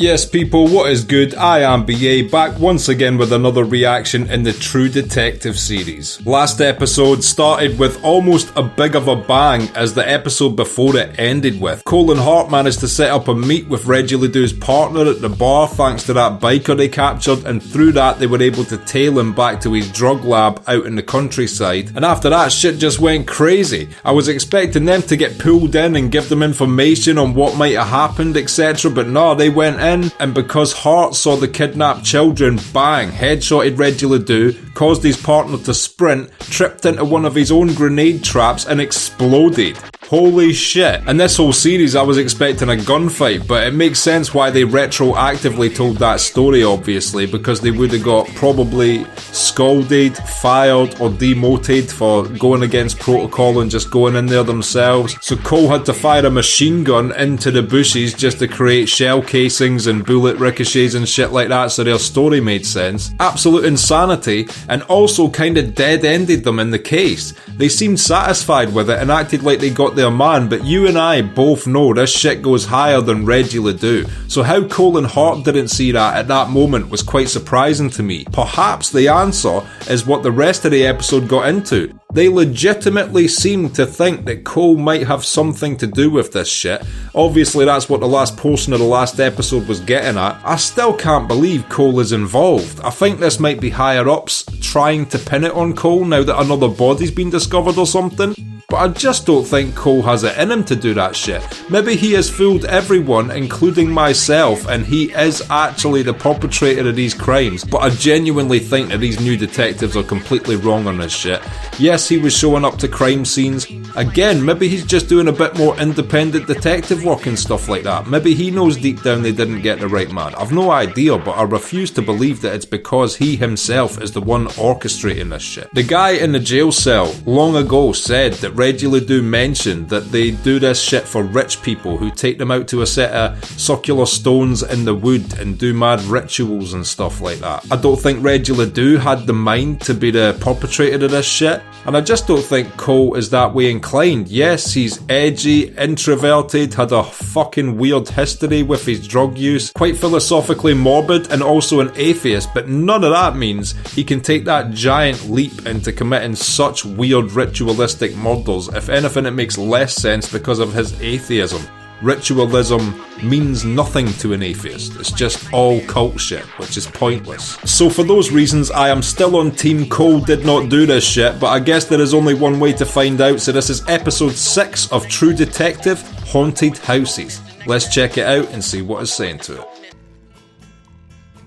Yes people, what is good? I am BA, back once again with another reaction in the True Detective series. Last episode started with almost a big of a bang, as the episode before it ended with Cohle and Hart managed to set up a meet with Reggie Ledoux's partner at the bar thanks to that biker they captured, and through that they were able to tail him back to his drug lab out in the countryside. And after that, shit just went crazy. I was expecting them to get pulled in and give them information on what might have happened, etc, but no, they went in, and because Hart saw the kidnapped children, bang, headshotted Reggie Ledoux, caused his partner to sprint, tripped into one of his own grenade traps and exploded. Holy shit. In this whole series I was expecting a gunfight, but it makes sense why they retroactively told that story, obviously, because they would have got probably scalded, fired or demoted for going against protocol and just going in there themselves. So Cohle had to fire a machine gun into the bushes just to create shell casings and bullet ricochets and shit like that, so their story made sense. Absolute insanity, and also kinda dead-ended them in the case. They seemed satisfied with it and acted like they got their man, but you and I both know this shit goes higher than Reggie Ledoux. So how Cohle and Hart didn't see that at that moment was quite surprising to me. Perhaps the answer is what the rest of the episode got into. They legitimately seemed to think that Cohle might have something to do with this shit. Obviously that's what the last portion of the last episode was getting at. I still can't believe Cohle is involved. I think this might be higher ups trying to pin it on Cohle now that another body's been discovered or something. But I just don't think Cohle has it in him to do that shit. Maybe he has fooled everyone, including myself, and he is actually the perpetrator of these crimes. But I genuinely think that these new detectives are completely wrong on this shit. Yes, he was showing up to crime scenes. Again, maybe he's just doing a bit more independent detective work and stuff like that. Maybe he knows deep down they didn't get the right man. I've no idea, but I refuse to believe that it's because he himself is the one orchestrating this shit. The guy in the jail cell long ago said that Reggie Ledoux mentioned that they do this shit for rich people who take them out to a set of circular stones in the wood and do mad rituals and stuff like that. I don't think Reggie Ledoux had the mind to be the perpetrator of this shit, and I just don't think Cohle is that way inclined. Yes, he's edgy, introverted, had a fucking weird history with his drug use, quite philosophically morbid, and also an atheist, but none of that means he can take that giant leap into committing such weird ritualistic murders. If anything, it makes less sense because of his atheism. Ritualism means nothing to an atheist. It's just all cult shit, which is pointless. So for those reasons, I am still on team Cohle did not do this shit, but I guess there is only one way to find out, so this is episode 6 of True Detective Haunted Houses. Let's check it out and see what it's saying to it.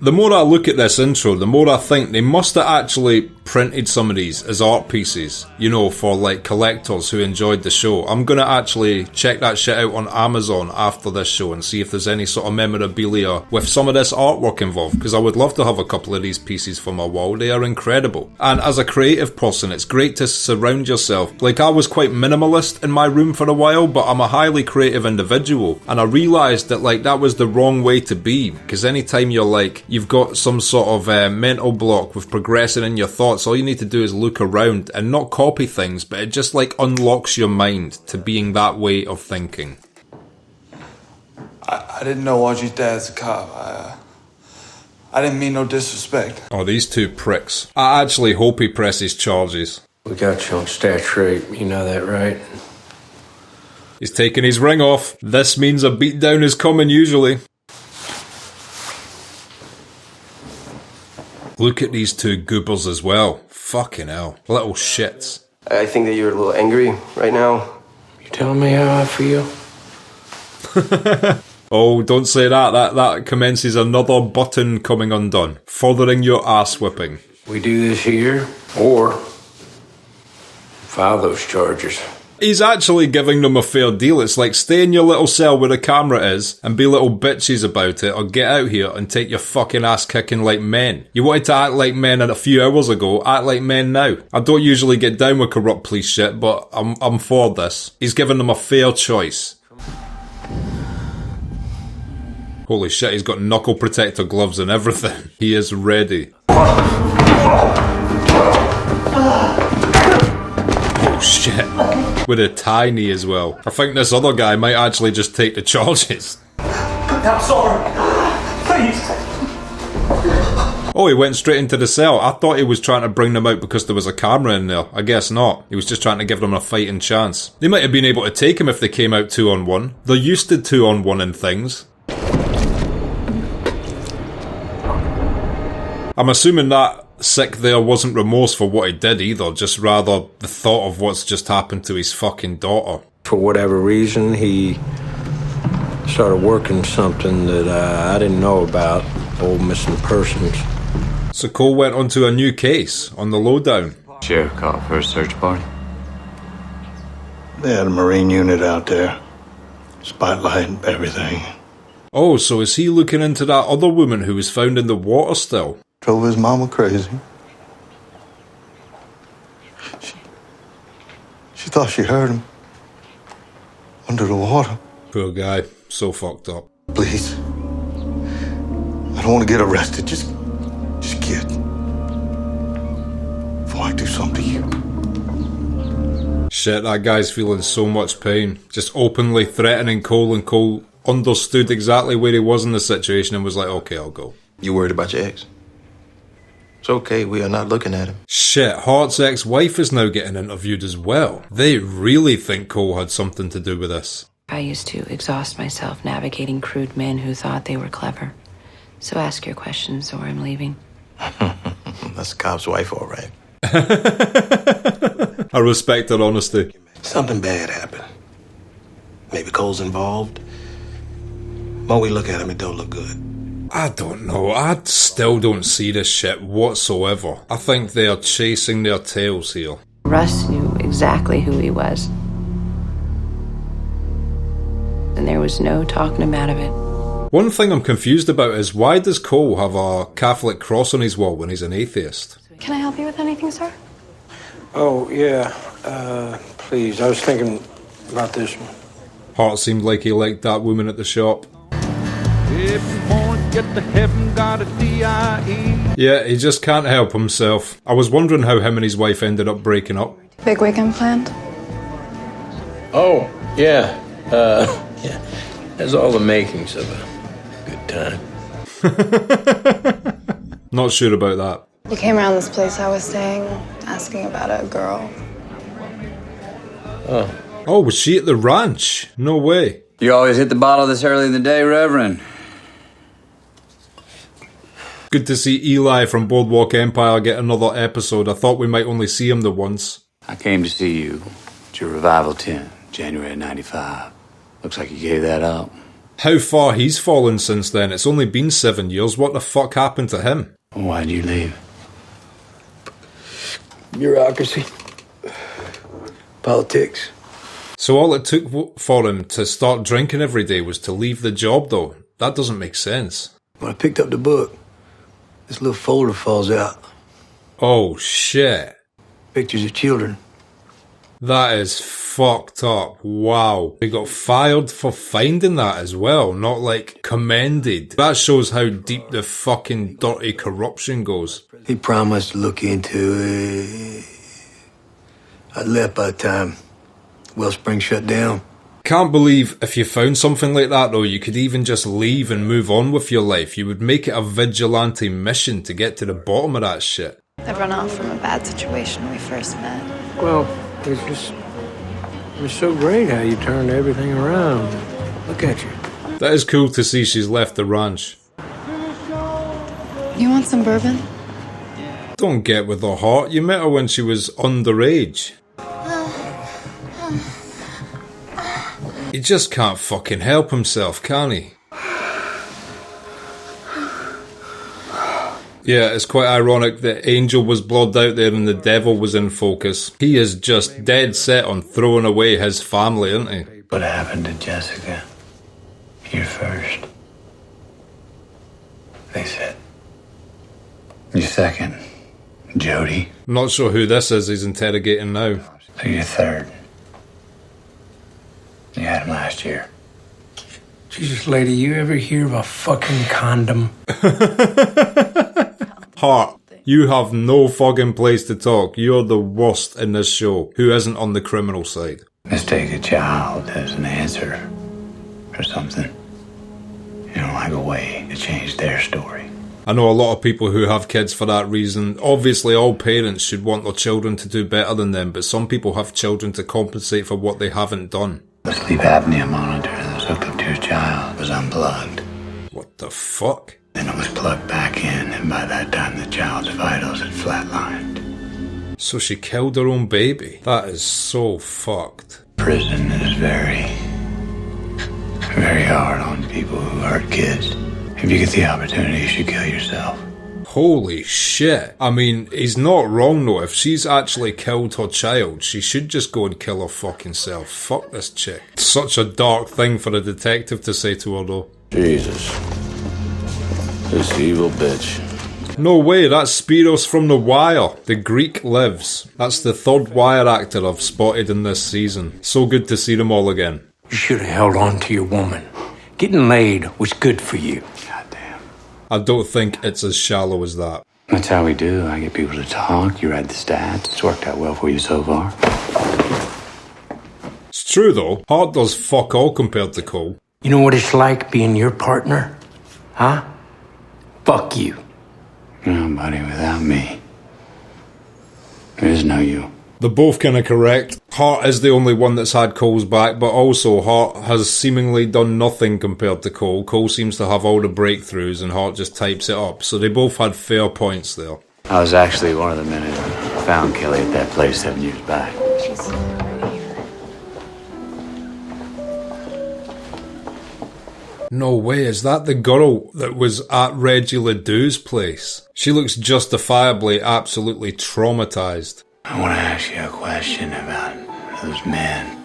The more I look at this intro, the more I think they must have actually printed some of these as art pieces, you know, for like collectors who enjoyed the show. I'm gonna actually check that shit out on Amazon after this show and see if there's any sort of memorabilia with some of this artwork involved, because I would love to have a couple of these pieces for my wall. They are incredible. And as a creative person, it's great to surround yourself. Like, I was quite minimalist in my room for a while, but I'm a highly creative individual, and I realised that like that was the wrong way to be, because anytime you're like, you've got some sort of mental block with progressing in your thoughts, all you need to do is look around and not copy things, but it just like unlocks your mind to being that way of thinking. I didn't know Audrey's dad's a cop. I didn't mean no disrespect. Oh, these two pricks. I actually hope he presses charges. We got you on stat rape, you know that, right? He's taking his ring off. This means a beatdown is coming usually. Look at these two goobers as well. Fucking hell. Little shits. I think that you're a little angry right now. You telling me how I feel? Oh, don't say that. That commences another button coming undone. Furthering your ass whipping. We do this here, or file those charges. He's actually giving them a fair deal. It's like, stay in your little cell where the camera is and be little bitches about it, or get out here and take your fucking ass kicking like men. You wanted to act like men a few hours ago, act like men now. I don't usually get down with corrupt police shit, but I'm for this. He's giving them a fair choice. Holy shit, he's got knuckle protector gloves and everything. He is ready. Oh shit. With a tiny as well. I think this other guy might actually just take the charges. I'm sorry. Oh, he went straight into the cell. I thought he was trying to bring them out because there was a camera in there. I guess not. He was just trying to give them a fighting chance. They might have been able to take him if they came out 2-on-1. They're used to 2-on-1 and things. I'm assuming that sick there wasn't remorse for what he did either, just rather the thought of what's just happened to his fucking daughter. For whatever reason, he started working something that I didn't know about, old missing persons. So Cohle went onto a new case on the lowdown. Sheriff called for a search party. They had a Marine unit out there. Spotlight, everything. Oh, so is he looking into that other woman who was found in the water still? Drove his mama crazy. She thought she heard him. Under the water. Poor guy. So fucked up. Please. I don't want to get arrested. Just kid. Before I do something to you. Shit, that guy's feeling so much pain. Just openly threatening Cohle, and Cohle understood exactly where he was in the situation and was like, okay, I'll go. You worried about your ex? It's okay, we are not looking at him. Shit, Hart's ex-wife is now getting interviewed as well. They really think Cohle had something to do with this. I used to exhaust myself navigating crude men who thought they were clever. So ask your questions or I'm leaving. That's a cop's wife, all right. I respect her honesty. Something bad happened. Maybe Cole's involved. When we look at him, it don't look good. I don't know. I still don't see this shit whatsoever. I think they are chasing their tails here. Russ knew exactly who he was. And there was no talking him out of it. One thing I'm confused about is why does Cohle have a Catholic cross on his wall when he's an atheist? Can I help you with anything, sir? Oh, yeah. Please, I was thinking about this one. Hart seemed like he liked that woman at the shop. Yeah, he just can't help himself. I was wondering how him and his wife ended up breaking up. Big weekend planned? Oh, yeah. Yeah. Has all the makings of a good time. Not sure about that. You came around this place I was staying, asking about a girl. Oh, was she at the ranch? No way. You always hit the bottle this early in the day, Reverend. Good to see Eli from Boardwalk Empire get another episode. I thought we might only see him the once. I came to see you at your revival tent, January 95. Looks like you gave that up. How far he's fallen since then. It's only been 7 years. What the fuck happened to him? Why'd you leave? Bureaucracy. Politics. So all it took for him to start drinking every day was to leave the job, though. That doesn't make sense. When I picked up the book, this little folder falls out. Oh, shit. Pictures of children. That is fucked up. Wow. He got fired for finding that as well, not like commended. That shows how deep the fucking dirty corruption goes. He promised to look into it. I left by the time Wellspring shut down. Can't believe if you found something like that though, you could even just leave and move on with your life. You would make it a vigilante mission to get to the bottom of that shit. I've run off from a bad situation when we first met. Well, it was so great how you turned everything around. Look at you. That is cool to see she's left the ranch. You want some bourbon? Don't get with her heart. You met her when she was underage. He just can't fucking help himself, can he? Yeah, it's quite ironic that Angel was blurred out there and the devil was in focus. He is just dead set on throwing away his family, isn't he? What happened to Jessica? Here first. They said. You second. Jody. Not sure who this is he's interrogating now. So you're third. You had him last year. Jesus, lady, you ever hear of a fucking condom? Hart, you have no fucking place to talk. You're the worst in this show. Who isn't on the criminal side? Mistake a child as an answer for something. You know, like a way to change their story. I know a lot of people who have kids for that reason. Obviously, all parents should want their children to do better than them, but some people have children to compensate for what they haven't done. The sleep apnea monitor that's hooked up to your child was unplugged. What the fuck? Then it was plugged back in, and by that time the child's vitals had flatlined. So she killed her own baby? That is so fucked. Prison is very hard on people who hurt kids. If you get the opportunity, you should kill yourself. Holy shit. I mean, he's not wrong though. If she's actually killed her child, she should just go and kill her fucking self. Fuck this chick. Such a dark thing for a detective to say to her though. Jesus. This evil bitch. No way, that's Spiros from The Wire. The Greek lives. That's the third Wire actor I've spotted in this season. So good to see them all again. You should have held on to your woman. Getting laid was good for you. Goddamn. I don't think it's as shallow as that. That's how we do. I get people to talk, you read the stats. It's worked out well for you so far. It's true though, Hart does fuck all compared to Cohle. You know what it's like being your partner? Huh? Fuck you. No, buddy, without me, there is no you. They're both kinda correct. Hart is the only one that's had Cole's back, but also Hart has seemingly done nothing compared to Cohle. Cohle seems to have all the breakthroughs and Hart just types it up, so they both had fair points there. I was actually one of the men who found Kelly at that place 7 years back. No way, is that the girl that was at Reggie Ledoux's place? She looks justifiably absolutely traumatized. I want to ask you a question about those men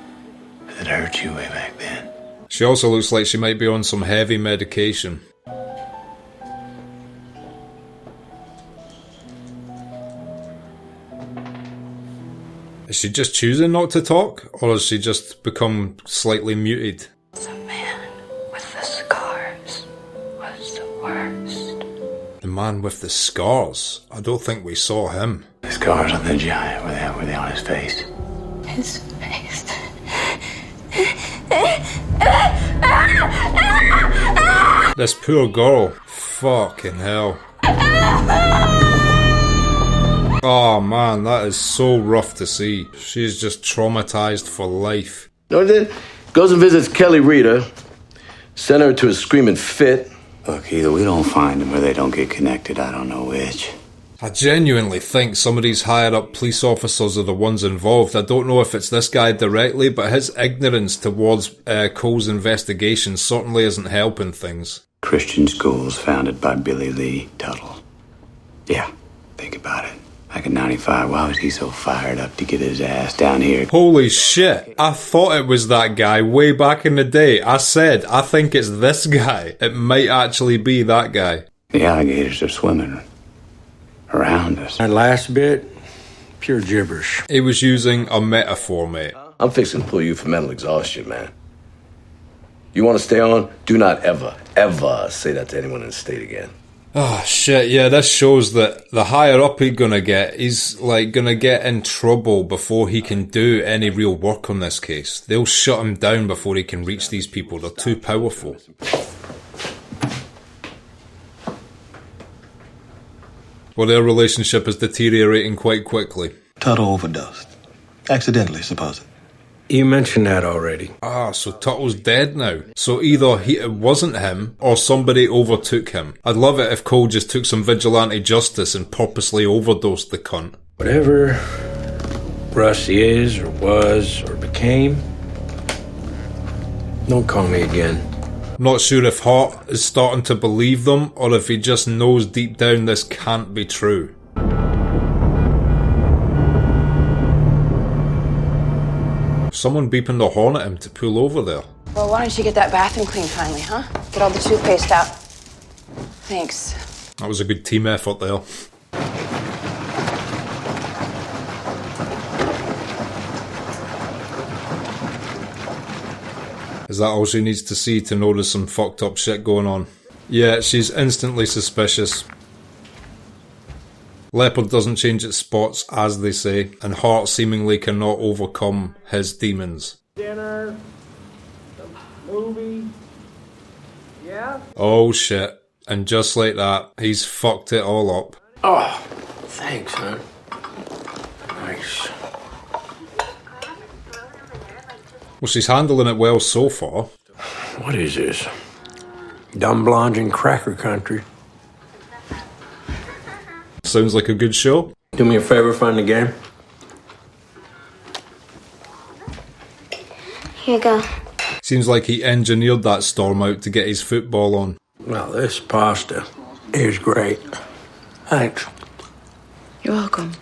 that hurt you way back then. She also looks like she might be on some heavy medication. Is she just choosing not to talk, or has she just become slightly muted? The man with the scars was the worst. The man with the scars? I don't think we saw him. The scars on the giant, were they on his face? His face. This poor girl. Fucking hell. Oh man, that is so rough to see. She's just traumatized for life. No, then goes and visits Kelly Rita, sent her to a screaming fit. Look, either we don't find them or they don't get connected. I don't know which. I genuinely think some of these higher up police officers are the ones involved. I don't know if it's this guy directly, but his ignorance towards Cole's investigation certainly isn't helping things. Christian schools founded by Billy Lee Tuttle. Yeah, think about it. Back in 95, why was he so fired up to get his ass down here? Holy shit, I thought it was that guy way back in the day. I said, I think it's this guy. It might actually be that guy. The alligators are swimming around us. That last bit, pure gibberish. He was using a metaphor, mate. I'm fixing to pull you for mental exhaustion, man. You want to stay on? Do not ever, ever say that to anyone in the state again. Oh shit, yeah, this shows that the higher up he's gonna get, he's like gonna get in trouble before he can do any real work on this case. They'll shut him down before he can reach these people. They're too powerful. Well, their relationship is deteriorating quite quickly. Tuttle overdosed. Accidentally, suppose it. You mentioned that already. Ah, so Tuttle's dead now. So either it wasn't him, or somebody overtook him. I'd love it if Cohle just took some vigilante justice and purposely overdosed the cunt. Whatever Russ is, or was, or became, don't call me again. Not sure if Hart is starting to believe them, or if he just knows deep down this can't be true. Someone beeping the horn at him to pull over there. Well, why don't you get that bathroom clean finally, huh? Get all the toothpaste out. Thanks. That was a good team effort there. Is that all she needs to see to know there's some fucked up shit going on? Yeah, she's instantly suspicious. Leopard doesn't change its spots, as they say, and Hart seemingly cannot overcome his demons. Dinner, movie, yeah? Oh shit. And just like that, he's fucked it all up. Oh, thanks, man. Nice. Well, she's handling it well so far. What is this? Dumb blondes in cracker country. Sounds like a good show. Do me a favor, find the game. Here you go. Seems like he engineered that storm out to get his football on. Well, this pasta is great. Thanks. You're welcome.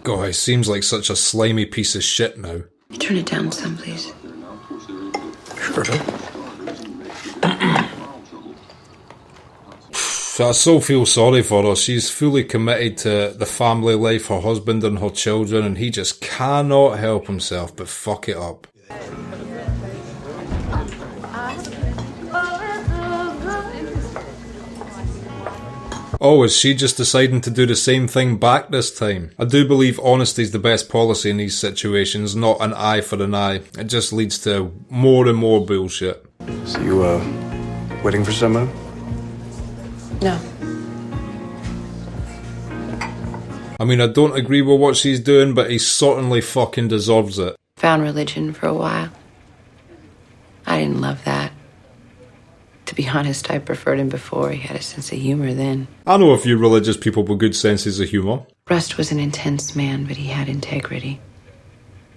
God, he seems like such a slimy piece of shit now. You turn it down some, please. Sure. I so feel sorry for her. She's fully committed to the family life, her husband and her children, and he just cannot help himself but fuck it up. Oh, is she just deciding to do the same thing back this time? I do believe honesty is the best policy in these situations, not an eye for an eye. It just leads to more and more bullshit. So you, waiting for someone? No. I mean, I don't agree with what she's doing, but he certainly fucking deserves it. Found religion for a while. I didn't love that. To be honest, I preferred him before. He had a sense of humor then. I know a few religious people with good senses of humour. Rust was an intense man, but he had integrity.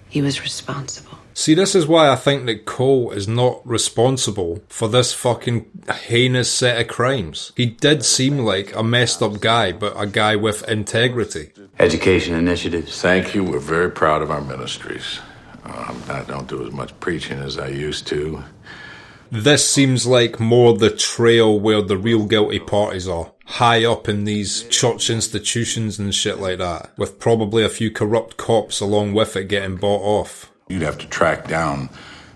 He was responsible. See, this is why I think that Cohle is not responsible for this fucking heinous set of crimes. He did seem like a messed up guy, but a guy with integrity. Education initiatives. Thank you. We're very proud of our ministries. I don't do as much preaching as I used to. This seems like more the trail where the real guilty parties are. High up in these church institutions and shit like that. With probably a few corrupt cops along with it getting bought off. You'd have to track down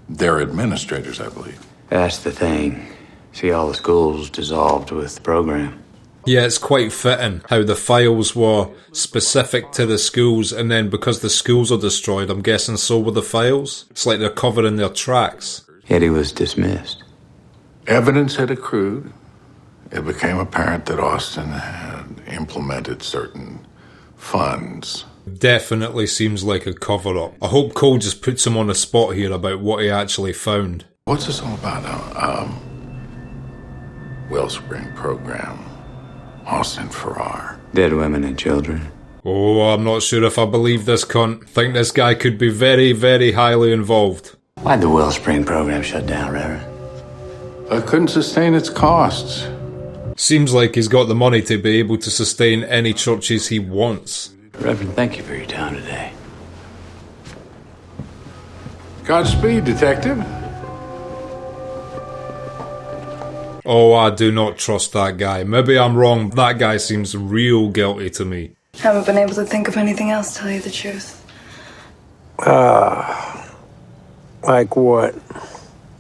their administrators, I believe. That's the thing. See, all the schools dissolved with the program. Yeah, it's quite fitting how the files were specific to the schools, and then because the schools are destroyed, I'm guessing so were the files. It's like they're covering their tracks. Yet he was dismissed. Evidence had accrued. It became apparent that Austin had implemented certain funds. Definitely seems like a cover-up. I hope Cohle just puts him on the spot here about what he actually found. What's this all about now? Wellspring program. Austin Farrar. Dead women and children. Oh, I'm not sure if I believe this cunt. Think this guy could be very, very highly involved. Why'd the Wellspring program shut down, Reverend? It couldn't sustain its costs. Seems like he's got the money to be able to sustain any churches he wants. Reverend, thank you for your time today. Godspeed, Detective. Oh, I do not trust that guy. Maybe I'm wrong. That guy seems real guilty to me. Haven't been able to think of anything else, to tell you the truth. Like what?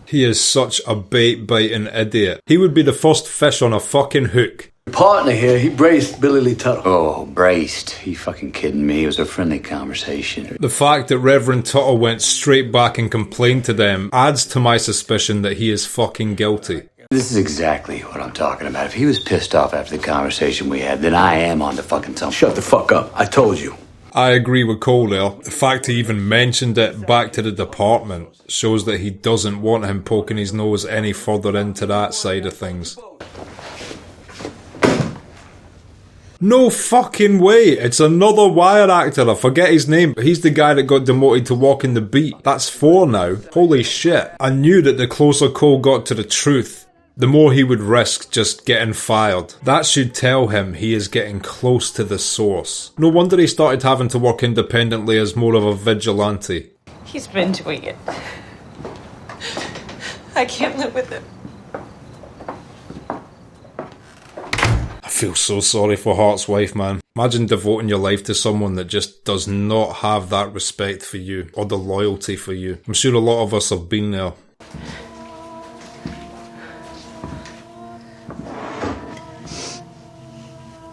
He is such a bait-biting idiot. He would be the first fish on a fucking hook. Partner here, he braced Billy Lee Tuttle. Oh, braced. You fucking kidding me? It was a friendly conversation. The fact that Reverend Tuttle went straight back and complained to them adds to my suspicion that he is fucking guilty. This is exactly what I'm talking about. If he was pissed off after the conversation we had, then I am on to fucking something. Shut the fuck up. I told you. I agree with Cohle there. The fact he even mentioned it back to the department shows that he doesn't want him poking his nose any further into that side of things. No fucking way! It's another Wire actor, I forget his name, but he's the guy that got demoted to Walking the Beat. That's 4 now. Holy shit. I knew that the closer Cohle got to the truth, the more he would risk just getting fired. That should tell him he is getting close to the source. No wonder he started having to work independently as more of a vigilante. He's been doing it. I can't live with it. I feel so sorry for Hart's wife, man. Imagine devoting your life to someone that just does not have that respect for you, or the loyalty for you. I'm sure a lot of us have been there.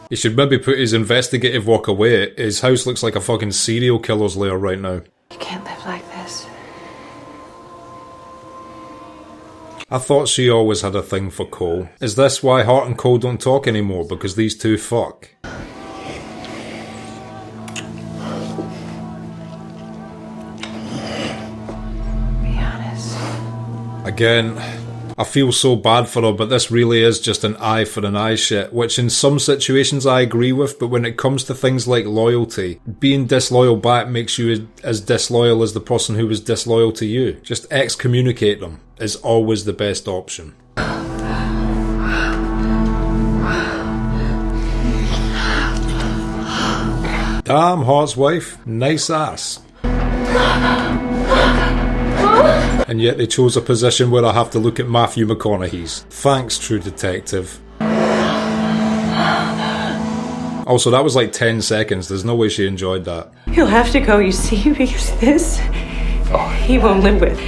He should maybe put his investigative work away. His house looks like a fucking serial killer's lair right now. You can't live like this. I thought she always had a thing for Cohle. Is this why Hart and Cohle don't talk anymore? Because these two fuck? Be honest. Again, I feel so bad for her, but this really is just an eye for an eye shit, which in some situations I agree with, but when it comes to things like loyalty, being disloyal back makes you as disloyal as the person who was disloyal to you. Just excommunicate them is always the best option. Damn, Hart's wife, nice ass. And yet they chose a position where I have to look at Matthew McConaughey's. Thanks, True Detective. Also, that was like 10 seconds. There's no way she enjoyed that. He'll have to go, you see, because this, he won't live with.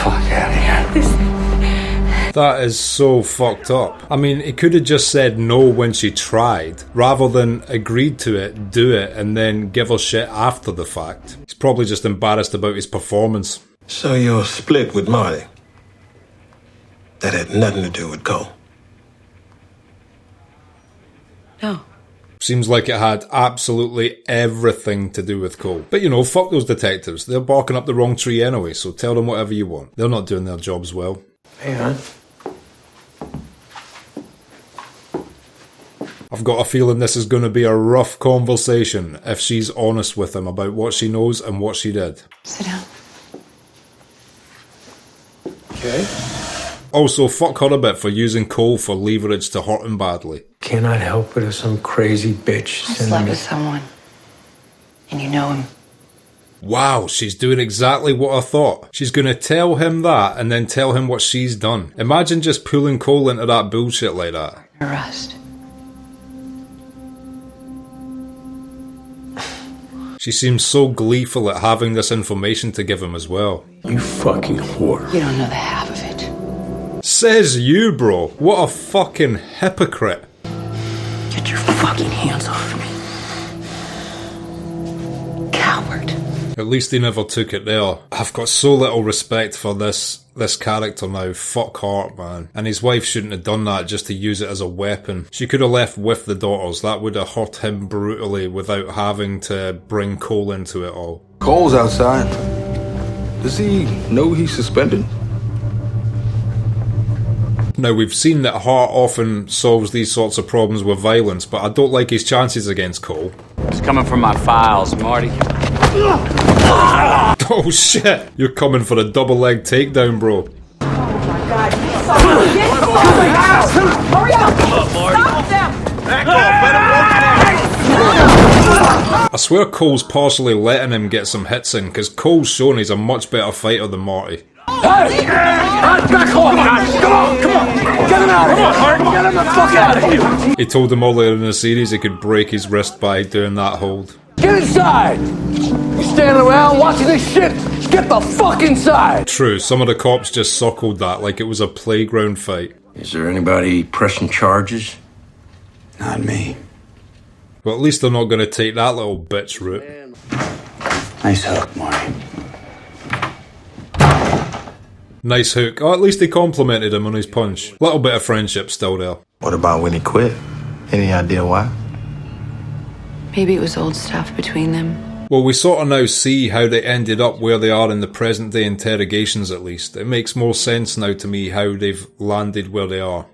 Fuck out of here. This. That is so fucked up. I mean, he could have just said no when she tried, rather than agreed to it, do it, and then give her shit after the fact. He's probably just embarrassed about his performance. So you're split with Marty? That had nothing to do with Cohle? No. Seems like it had absolutely everything to do with Cohle. But you know, fuck those detectives. They're barking up the wrong tree anyway, so tell them whatever you want. They're not doing their jobs well. Hey, hon. I've got a feeling this is going to be a rough conversation if she's honest with him about what she knows and what she did. Sit down. Okay. Also, fuck her a bit for using Cohle for leverage to hurt him badly. Cannot help it if some crazy bitch I slept with someone. And you know him. Wow, she's doing exactly what I thought. She's going to tell him that and then tell him what she's done. Imagine just pulling Cohle into that bullshit like that. Arrest. She seems so gleeful at having this information to give him as well. You fucking whore. You don't know the half of it. Says you, bro. What a fucking hypocrite. Get your fucking hands off me. Coward. At least he never took it there. I've got so little respect for this character now. Fuck Hart, man. And his wife shouldn't have done that just to use it as a weapon. She could have left with the daughters. That would have hurt him brutally without having to bring Cohle into it all. Cole's outside. Does he know he's suspended? Now, we've seen that Hart often solves these sorts of problems with violence, but I don't like his chances against Cohle. It's coming from my files, Marty. Oh shit! You're coming for a double-leg takedown, bro. Oh my God! Hurry up! Stop them! I swear Cole's partially letting him get some hits in, because Cole's shown he's a much better fighter than Marty. Hey! Back off! Come on! Get him out of here! Get him the fuck out of here! He told him earlier in the series he could break his wrist by doing that hold. Get inside! You standing around watching this shit? Get the fuck inside! True, some of the cops just circled that like it was a playground fight. Is there anybody pressing charges? Not me. But at least they're not going to take that little bitch route. Nice hook, Marty. Nice hook. Oh, at least he complimented him on his punch. Little bit of friendship still there. What about when he quit? Any idea why? Maybe it was old stuff between them. Well, we sort of now see how they ended up where they are in the present day interrogations at least. It makes more sense now to me how they've landed where they are.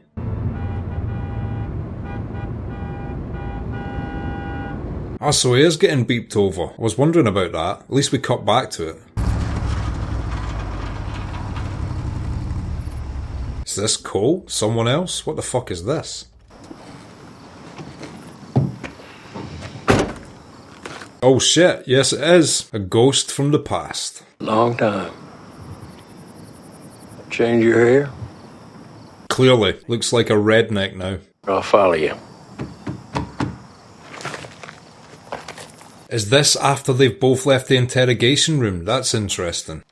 Ah, so he is getting beeped over. I was wondering about that. At least we cut back to it. Is this Cohle? Someone else? What the fuck is this? Oh shit, yes it is. A ghost from the past. Long time. Change your hair? Clearly, looks like a redneck now. I'll follow you. Is this after they've both left the interrogation room? That's interesting.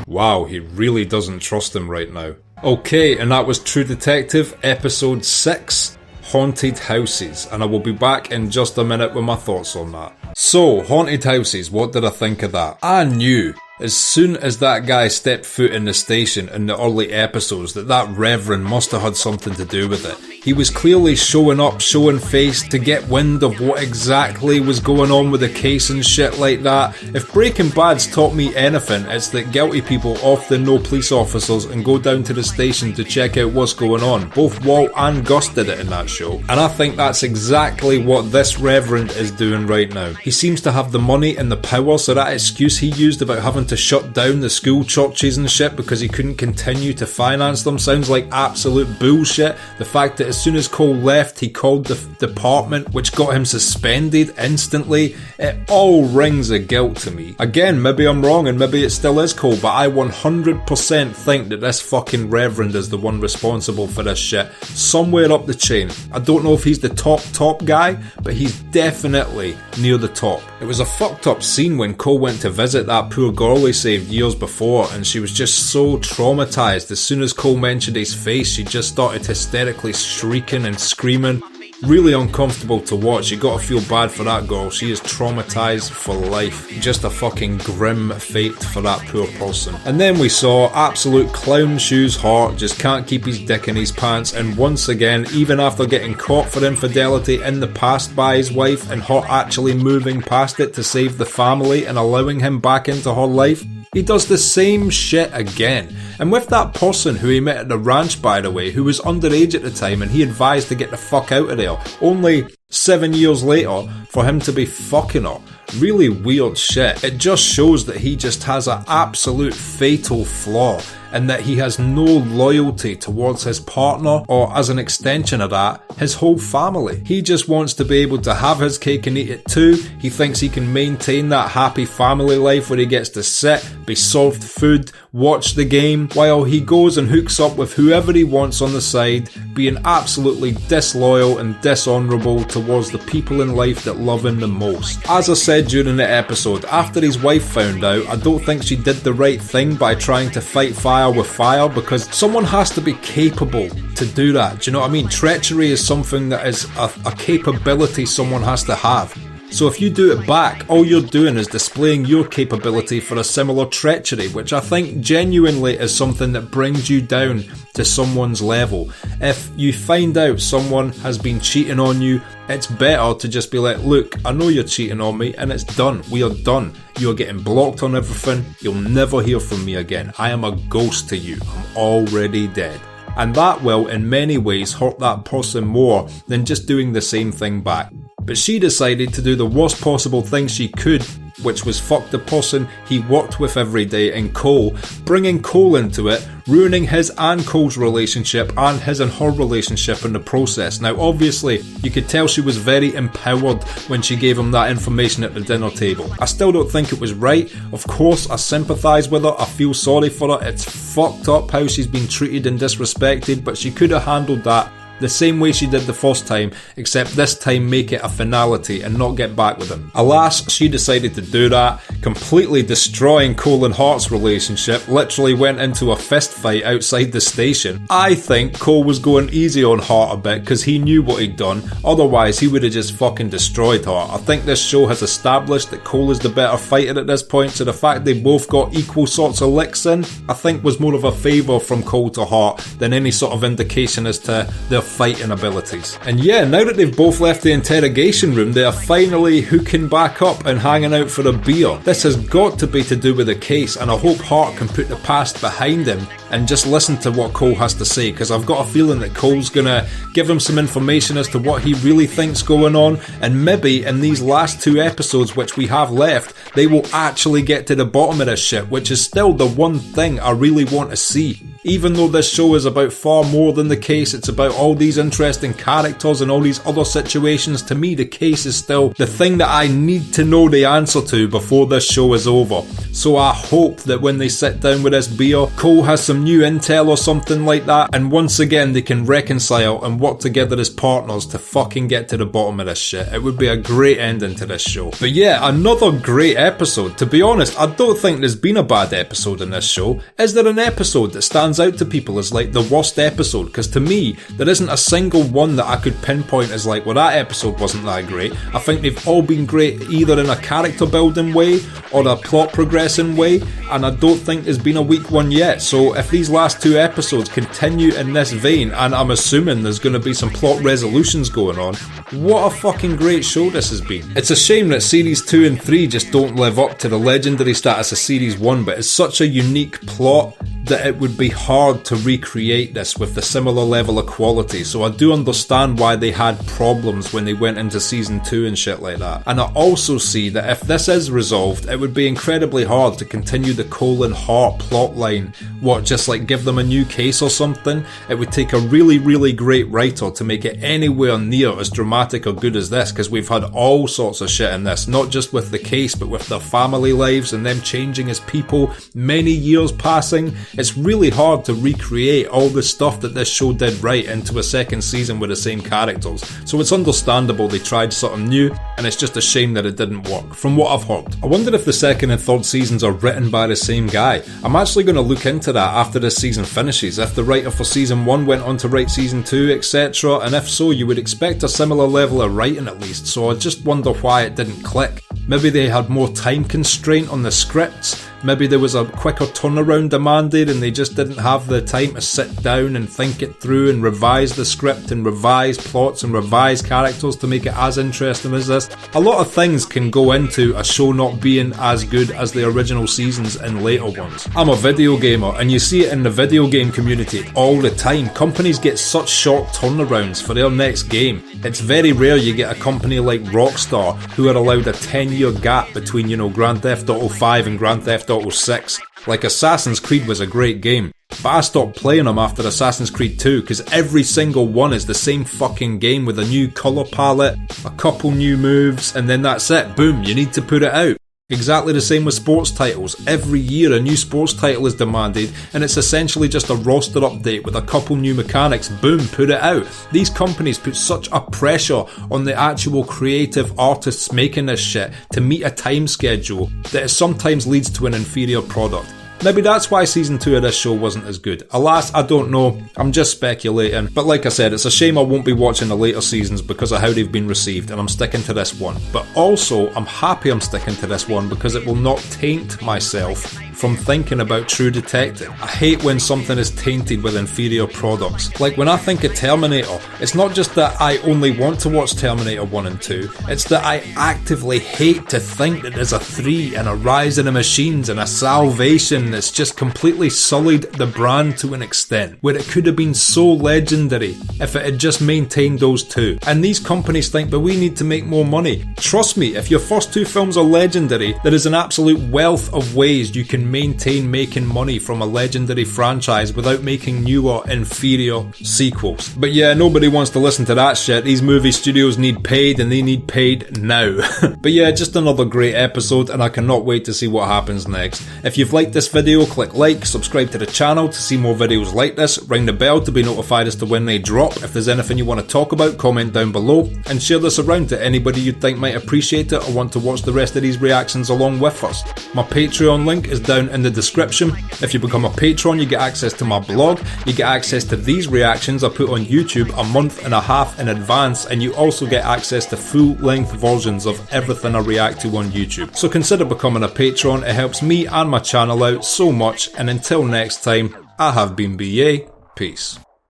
Wow, he really doesn't trust him right now. Okay, and that was True Detective Episode 6, Haunted Houses, and I will be back in just a minute with my thoughts on that. So, Haunted Houses, what did I think of that? I knew As soon as that guy stepped foot in the station in the early episodes, that reverend must have had something to do with it. He was clearly showing up, showing face to get wind of what exactly was going on with the case and shit like that. If Breaking Bad's taught me anything, it's that guilty people often know police officers and go down to the station to check out what's going on. Both Walt and Gus did it in that show. And I think that's exactly what this reverend is doing right now. He seems to have the money and the power, so that excuse he used about having to shut down the school churches and shit because he couldn't continue to finance them sounds like absolute bullshit. The fact that as soon as Cohle left, he called the department, which got him suspended instantly. It all rings a guilt to me. Again, maybe I'm wrong and maybe it still is Cohle, but I 100% think that this fucking reverend is the one responsible for this shit. Somewhere up the chain. I don't know if he's the top guy, but he's definitely near the top. It was a fucked up scene when Cohle went to visit that poor girl he saved years before, and she was just so traumatized. As soon as Cohle mentioned his face, she just started hysterically shrieking and screaming. Really uncomfortable to watch. You gotta feel bad for that girl. She is traumatized for life. Just a fucking grim fate for that poor person. And then we saw absolute clown shoes Hart just can't keep his dick in his pants, and once again, even after getting caught for infidelity in the past by his wife and Hart actually moving past it to save the family and allowing him back into her life, he does the same shit again. And with that person who he met at the ranch, by the way, who was underage at the time and he advised to get the fuck out of there, only 7 years later for him to be fucking her. Really weird shit. It just shows that he just has an absolute fatal flaw and that he has no loyalty towards his partner or, as an extension of that, his whole family. He just wants to be able to have his cake and eat it too. He thinks he can maintain that happy family life where he gets to sit, be served food, watch the game, while he goes and hooks up with whoever he wants on the side, being absolutely disloyal and dishonourable towards the people in life that love him the most. As I said during the episode, after his wife found out, I don't think she did the right thing by trying to fight fire with fire, because someone has to be capable to do that. Do you know what I mean? Treachery is something that is a capability someone has to have. So if you do it back, all you're doing is displaying your capability for a similar treachery, which I think genuinely is something that brings you down to someone's level. If you find out someone has been cheating on you, it's better to just be like, look, I know you're cheating on me and it's done. We are done. You're getting blocked on everything. You'll never hear from me again. I am a ghost to you. I'm already dead. And that will, in many ways, hurt that person more than just doing the same thing back. But she decided to do the worst possible thing she could, which was fuck the person he worked with every day in Cohle, bringing Cohle into it, ruining his and Cole's relationship and his and her relationship in the process. Now obviously, you could tell she was very empowered when she gave him that information at the dinner table. I still don't think it was right. Of course, I sympathise with her, I feel sorry for her, it's fucked up how she's been treated and disrespected, but she could have handled that the same way she did the first time, except this time make it a finality and not get back with him. Alas, she decided to do that, completely destroying Cohle and Hart's relationship, literally went into a fist fight outside the station. I think Cohle was going easy on Hart a bit because he knew what he'd done, otherwise he would have just fucking destroyed her. I think this show has established that Cohle is the better fighter at this point, so the fact they both got equal sorts of licks in, I think was more of a favour from Cohle to Hart than any sort of indication as to their fighting abilities. And yeah, now that they've both left the interrogation room, they are finally hooking back up and hanging out for a beer. This has got to be to do with the case, and I hope Hart can put the past behind him and just listen to what Cohle has to say, because I've got a feeling that Cole's gonna give him some information as to what he really thinks going on, and maybe in these last 2 episodes which we have left, they will actually get to the bottom of this shit, which is still the one thing I really want to see. Even though this show is about far more than the case, it's about all these interesting characters and all these other situations, to me the case is still the thing that I need to know the answer to before this show is over. So I hope that when they sit down with this beer, Cohle has some new intel or something like that, and once again they can reconcile and work together as partners to fucking get to the bottom of this shit. It would be a great ending to this show. But yeah, another great episode. To be honest, I don't think there's been a bad episode in this show. Is there an episode that stands stands out to people as like the worst episode, because to me, there isn't a single one that I could pinpoint as like, well, that episode wasn't that great. I think they've all been great either in a character building way or a plot progressing way, and I don't think there's been a weak one yet. So if these last 2 episodes continue in this vein, and I'm assuming there's going to be some plot resolutions going on, what a fucking great show this has been. It's a shame that series 2 and 3 just don't live up to the legendary status of series 1, but it's such a unique plot that it would be hard to recreate this with the similar level of quality. So I do understand why they had problems when they went into season 2 and shit like that. And I also see that if this is resolved, it would be incredibly hard to continue the Cohle and Hart plotline. What, just like give them a new case or something? It would take a really, really great writer to make it anywhere near as dramatic or good as this, because we've had all sorts of shit in this, not just with the case, but with their family lives and them changing as people, many years passing. It's really hard to recreate all the stuff that this show did right into a second season with the same characters. So it's understandable they tried something new, and it's just a shame that it didn't work, from what I've heard. I wonder if the second and third seasons are written by the same guy. I'm actually going to look into that after this season finishes, if the writer for season 1 went on to write season 2, etc. And if so, you would expect a similar level of writing at least, so I just wonder why it didn't click. Maybe they had more time constraint on the scripts. Maybe there was a quicker turnaround demanded and they just didn't have the time to sit down and think it through and revise the script and revise plots and revise characters to make it as interesting as this. A lot of things can go into a show not being as good as the original seasons and later ones. I'm a video gamer, and you see it in the video game community all the time. Companies get such short turnarounds for their next game. It's very rare you get a company like Rockstar who are allowed a 10-year gap between, Grand Theft Auto 5 and Grand Theft Auto 6. Like Assassin's Creed was a great game, but I stopped playing them after Assassin's Creed 2 because every single one is the same fucking game with a new colour palette, a couple new moves, and then that's it. Boom, you need to put it out. Exactly the same with sports titles. Every year a new sports title is demanded, and it's essentially just a roster update with a couple new mechanics. Boom, put it out. These companies put such a pressure on the actual creative artists making this shit to meet a time schedule that it sometimes leads to an inferior product. Maybe that's why season 2 of this show wasn't as good. Alas, I don't know, I'm just speculating. But like I said, it's a shame I won't be watching the later seasons because of how they've been received, and I'm sticking to this one. But also, I'm happy I'm sticking to this one because it will not taint myself from thinking about True Detective. I hate when something is tainted with inferior products. Like when I think of Terminator, it's not just that I only want to watch Terminator 1 and 2, it's that I actively hate to think that there's a 3 and a Rise of the Machines and a Salvation that's just completely sullied the brand to an extent, where it could have been so legendary if it had just maintained those 2. And these companies think, but we need to make more money. Trust me, if your first 2 films are legendary, there is an absolute wealth of ways you can maintain making money from a legendary franchise without making newer, inferior sequels. But yeah, nobody wants to listen to that shit. These movie studios need paid, and they need paid now. But yeah, just another great episode, and I cannot wait to see what happens next. If you've liked this video, click like, subscribe to the channel to see more videos like this, ring the bell to be notified as to when they drop. If there's anything you want to talk about, comment down below, and share this around to anybody you think might appreciate it or want to watch the rest of these reactions along with us. My Patreon link is down in the description. If you become a patron, you get access to my blog, you get access to these reactions I put on YouTube a month and a half in advance, and you also get access to full-length versions of everything I react to on YouTube. So consider becoming a patron, it helps me and my channel out so much, and until next time, I have been BA, peace.